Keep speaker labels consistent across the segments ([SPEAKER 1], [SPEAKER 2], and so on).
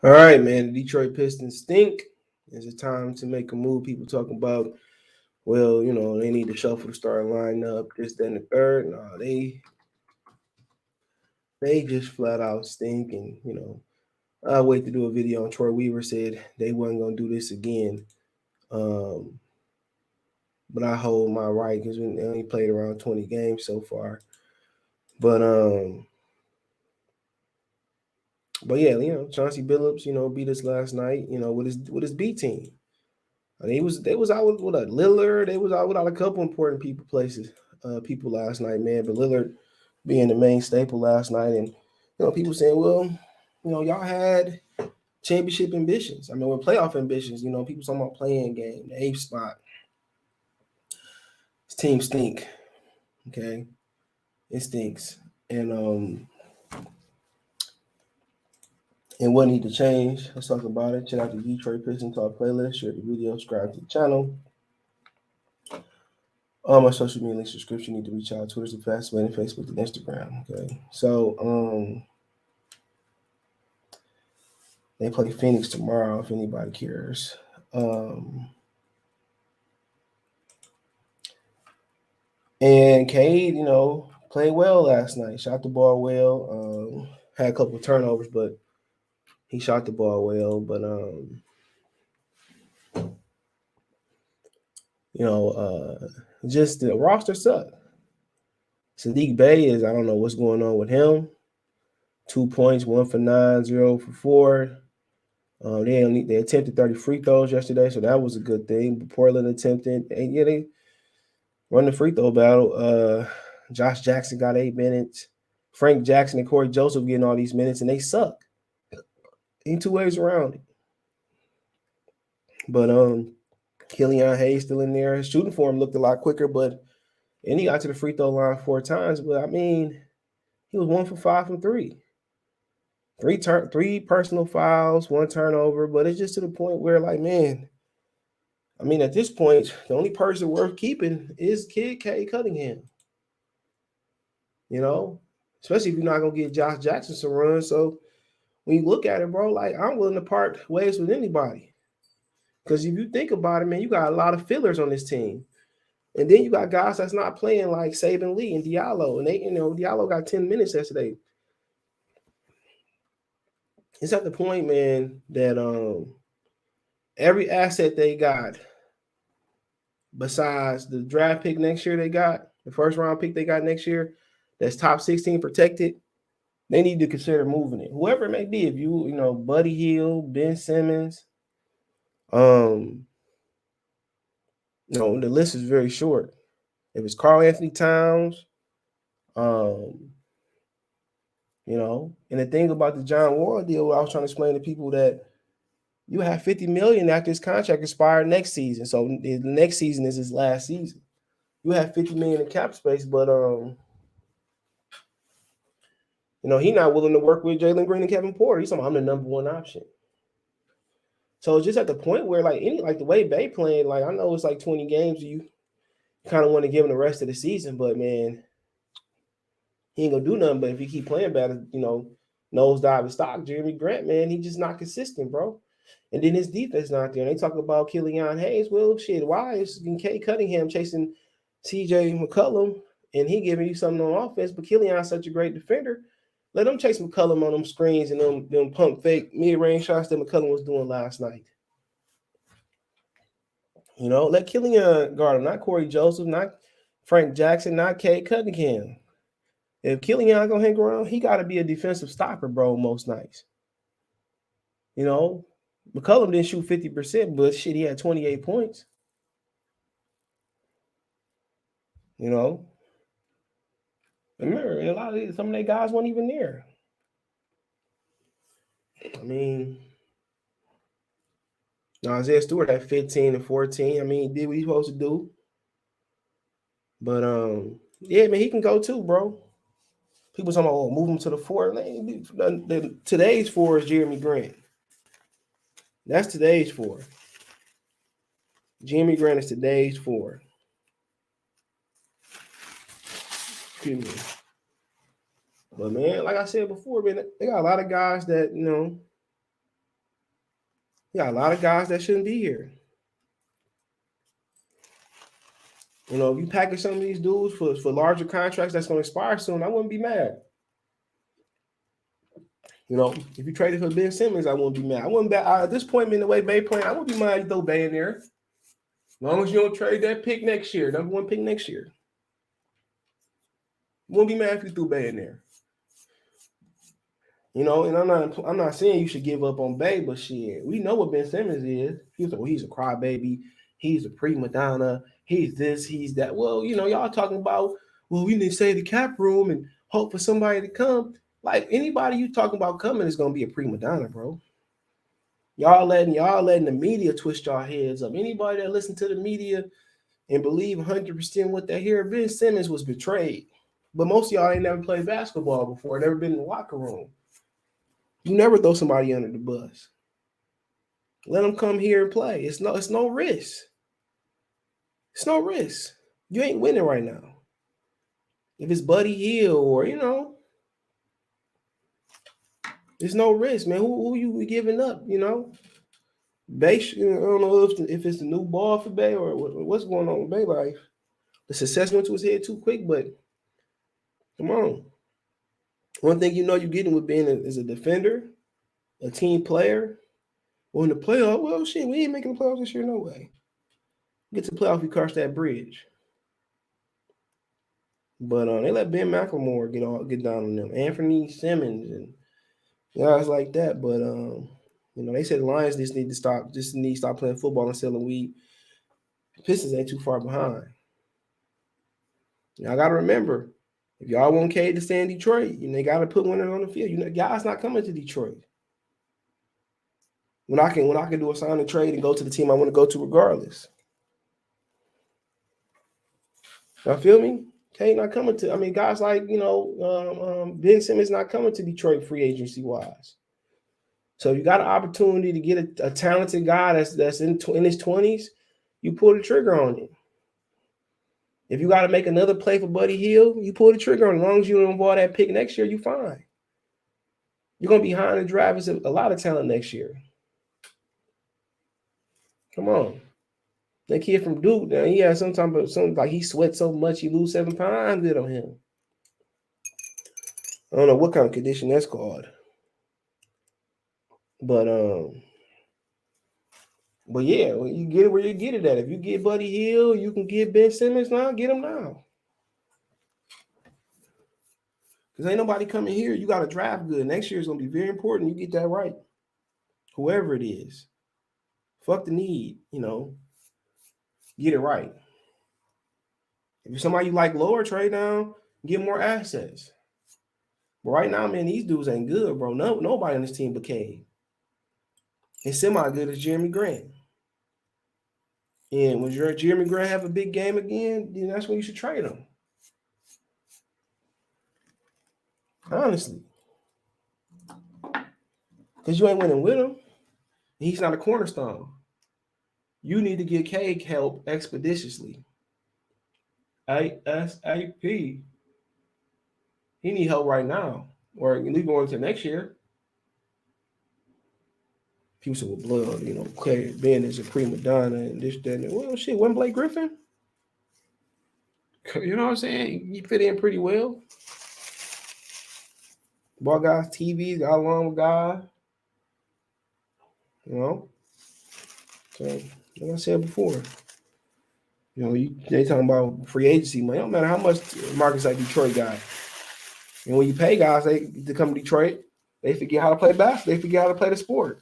[SPEAKER 1] All right, man. The Detroit Pistons stink. Is it time to make a move? People talking about, well, they need to shuffle the starting lineup, this, then the third. No, they just flat out stink. And I wait to do a video on Troy Weaver said they wasn't gonna do this again. Um, but I hold my right because we only played around 20 games so far. But um, but yeah, Chauncey Billups, beat us last night. With his B team. I mean, they was out with a Lillard. They was out without a couple important people last night, man. But Lillard being the main staple last night, and people saying, well, y'all had championship ambitions. I mean, with playoff ambitions, people talking about playing game, the eighth spot. This team stink. Okay, it stinks, and what need to change? Let's talk about it. Check out the Detroit Pistons Talk playlist. Share the video. Subscribe to the channel. All my social media link subscription need to reach out. Twitter's the fastest way, and Facebook and Instagram. Okay. So they play Phoenix tomorrow if anybody cares. And Cade, played well last night. Shot the ball well. Had a couple of turnovers, but he shot the ball well. But just the roster sucked. Sadiq Bey I don't know what's going on with him. 2 points, 1 for 9, 0 for 4. They attempted 30 free throws yesterday, so that was a good thing. But Portland attempted, and yeah, they run the free throw battle. Josh Jackson got 8 minutes. Frank Jackson and Corey Joseph getting all these minutes, and they suck. Ain't two ways around it. But Killian Hayes still in there. His shooting form looked a lot quicker, and he got to the free throw line 4 times. But I mean, he was 1 for 5 from 3. Three personal fouls, 1 turnover, but it's just to the point where, like, man, I mean, at this point, the only person worth keeping is Kid K Cunningham. Especially if you're not gonna get Josh Jackson some runs. So when you look at it, bro, like, I'm willing to part ways with anybody. Because if you think about it, man, you got a lot of fillers on this team. And then you got guys that's not playing, like Saban Lee and Diallo. And Diallo got 10 minutes yesterday. It's at the point, man, that every asset they got, besides the draft pick next year they got, the first round pick they got next year, that's top 16 protected, they need to consider moving it. Whoever it may be, if Buddy Hield, Ben Simmons, the list is very short. If it's Karl Anthony Towns, and the thing about the John Wall deal, I was trying to explain to people that you have $50 million after his contract expired next season. So the next season is his last season. You have $50 million in cap space, but he's not willing to work with Jalen Green and Kevin Porter. He's saying, I'm the number one option. So it's just at the point where, like the way Bay playing, like, I know it's like 20 games, you kind of want to give him the rest of the season, but man, he ain't gonna do nothing. But if he keep playing bad, nosedive and stock, Jeremy Grant, man, he just not consistent, bro. And then his defense not there. And they talk about Killian Hayes. Well, shit, why is Kay Cunningham chasing CJ McCollum and he giving you something on offense? But Killion's such a great defender. Let him chase McCollum on them screens and them pump fake mid-range shots that McCollum was doing last night. Let Killian guard him, not Corey Joseph, not Frank Jackson, not Kay Cunningham. If Killian gonna hang around, he got to be a defensive stopper, bro, most nights. McCollum didn't shoot 50%, but shit, he had 28 points. Remember, some of their guys weren't even there. I mean, Isaiah Stewart had 15 and 14. I mean, he did what he's supposed to do. But yeah, man, he can go too, bro. People talking about move him to the 4. Today's 4 is Jeremy Grant. That's today's 4. Jeremy Grant is today's 4. Excuse me. But man, like I said before, man, they got a lot of guys that You got a lot of guys that shouldn't be here. You know, if you package some of these dudes for larger contracts that's going to expire soon, I wouldn't be mad. You know, if you traded for Ben Simmons, I wouldn't be mad. I wouldn't be at this point in the way Bay playing. I wouldn't be mad to throw Bay in there. As long as you don't trade that pick next year, number 1 pick next year. Won't be mad if you threw Bay in there. You know, and I'm not saying you should give up on Bay, but shit, we know what Ben Simmons is. He's a crybaby. He's a prima donna. He's this, he's that. Well, you know, y'all talking about, well, we need to save the cap room and hope for somebody to come. Like anybody you talking about coming is gonna be a prima donna, bro. Y'all letting the media twist y'all heads up. Anybody that listen to the media and believe 100% what they hear, Ben Simmons was betrayed. But most of y'all ain't never played basketball before, never been in the locker room. You never throw somebody under the bus. Let them come here and play. It's no risk. It's no risk. You ain't winning right now. If it's Buddy Hield or there's no risk, man. Who you giving up? You know, Bay. I don't know if it's the new ball for Bay or what's going on with Bay life. The success went to his head too quick, but come on. One thing you know you're getting with being is a defender, a team player. Well, in the playoff, well, shit, we ain't making the playoffs this year, no way. Get to the playoff, we cross that bridge. But they let Ben McLemore get down on them, Anthony Simmons and guys like that. But you know, they said the Lions just need to stop playing football and selling weed. Pistons ain't too far behind. Y'all gotta remember, if y'all want Cade to stay in Detroit, you know, they gotta put winners on the field. You know, guys not coming to Detroit. When I can do a sign and trade and go to the team I want to go to regardless. Y'all feel me? Cade not coming to. I mean, guys like Ben Simmons not coming to Detroit free agency wise. So you got an opportunity to get a talented guy that's in his 20s, you pull the trigger on it. If you got to make another play for Buddy Hield, you pull the trigger on it. As long as you don't involve that pick next year, you fine. You're gonna be behind the draft with a lot of talent next year. Come on. That kid from Duke, now he has something like he sweats so much he lose 7 pounds. Good on him. I don't know what kind of condition that's called. But yeah, well, you get it where you get it at. If you get Buddy Hield, you can get Ben Simmons now, get him now. Because ain't nobody coming here. You got to draft good. Next year is going to be very important. You get that right. Whoever it is. Fuck the need, get it right. If you're somebody you like lower, trade down, get more assets. But right now, man, these dudes ain't good, bro. Nobody on this team but Cade. And semi-good as Jeremy Grant. And when Jeremy Grant have a big game again, then that's when you should trade him. Honestly. Because you ain't winning with him. He's not a cornerstone. You need to get Cade help expeditiously. ASAP. He need help right now. Or at least going to next year. People with blood, Craig Ben is a prima donna and this, that, and well, shit, wasn't Blake Griffin? You know what I'm saying? He fit in pretty well. Ball guys, TVs, got along with guys. So, like I said before, they talking about free agency money. It don't matter how much markets like Detroit got. And when you pay guys to come to Detroit, they forget how to play basketball. They forget how to play the sport.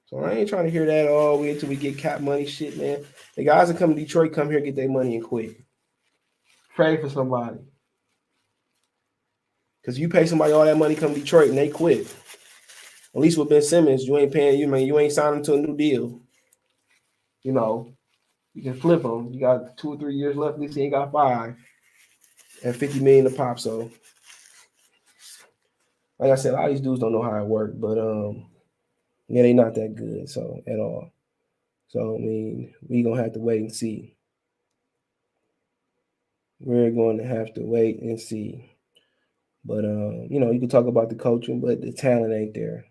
[SPEAKER 1] So I ain't trying to hear that all the way until we get cap money shit, man. The guys that come to Detroit come here, get their money and quit. Pray for somebody. Because you pay somebody all that money, come to Detroit, and they quit. At least with Ben Simmons, you ain't paying you, man. You ain't signing to a new deal. You can flip him. You got 2 or 3 years left. At least he ain't got 5 at $50 million a pop. So, like I said, a lot of these dudes don't know how it works, but yeah, they not that good. So at all. So I mean, we gonna have to wait and see. We're going to have to wait and see. But you can talk about the coaching, but the talent ain't there.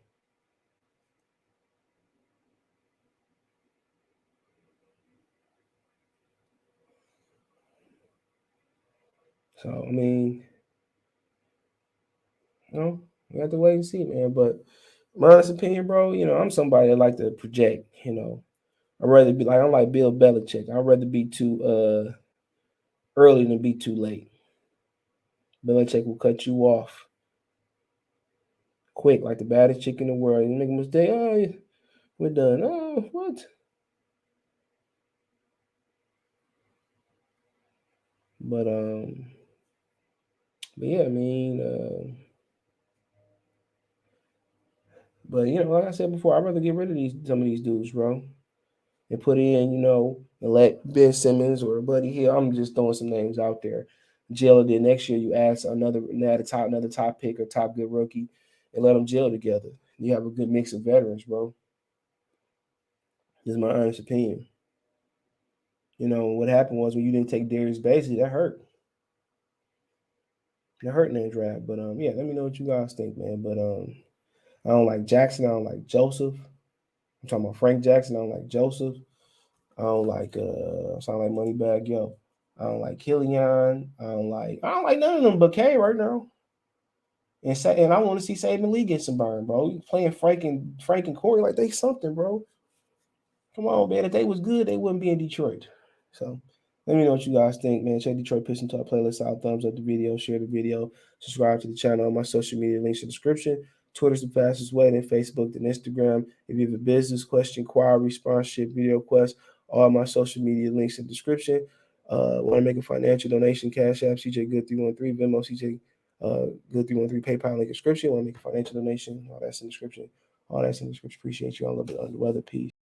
[SPEAKER 1] So I mean, we have to wait and see, man. But my honest opinion, bro, I'm somebody that like to project. I'd rather be like I'm like Bill Belichick. I'd rather be too early than be too late. Belichick will cut you off quick, like the baddest chick in the world. You make a mistake, oh, yeah, we're done. Oh, what? But but yeah, I mean, but like I said before, I'd rather get rid of some of these dudes, bro, and put in, and let Ben Simmons or Buddy Hield. I'm just throwing some names out there. Jail it. Next year, you add another top pick or top good rookie, and let them jail together. You have a good mix of veterans, bro. This is my honest opinion. What happened was when you didn't take Darius Basley, that hurt. That hurt in that draft. But yeah, let me know what you guys think, man. But I don't like Jackson. I don't like Joseph. I'm talking about Frank Jackson. I don't like Joseph. I don't like sound like Moneybag Yo. I don't like Killian. I don't like none of them but K right now. And I want to see Saban Lee get some burn, bro. You playing Frank and Corey like they something, bro. Come on, man. If they was good, they wouldn't be in Detroit. So let me know what you guys think, man. Check Detroit Pistons Talk playlist out. Thumbs up the video, share the video, subscribe to the channel. On my social media links in the description. Twitter's the fastest way, then Facebook, then Instagram. If you have a business question, inquiry, sponsorship, video request, all my social media links in the description. Want to make a financial donation, Cash App, CJ Good 313, Venmo, CJ Good 313, PayPal link in the description. Want to make a financial donation, all that's in the description. All that's in the description. Appreciate you. I love it. Under weather. Peace.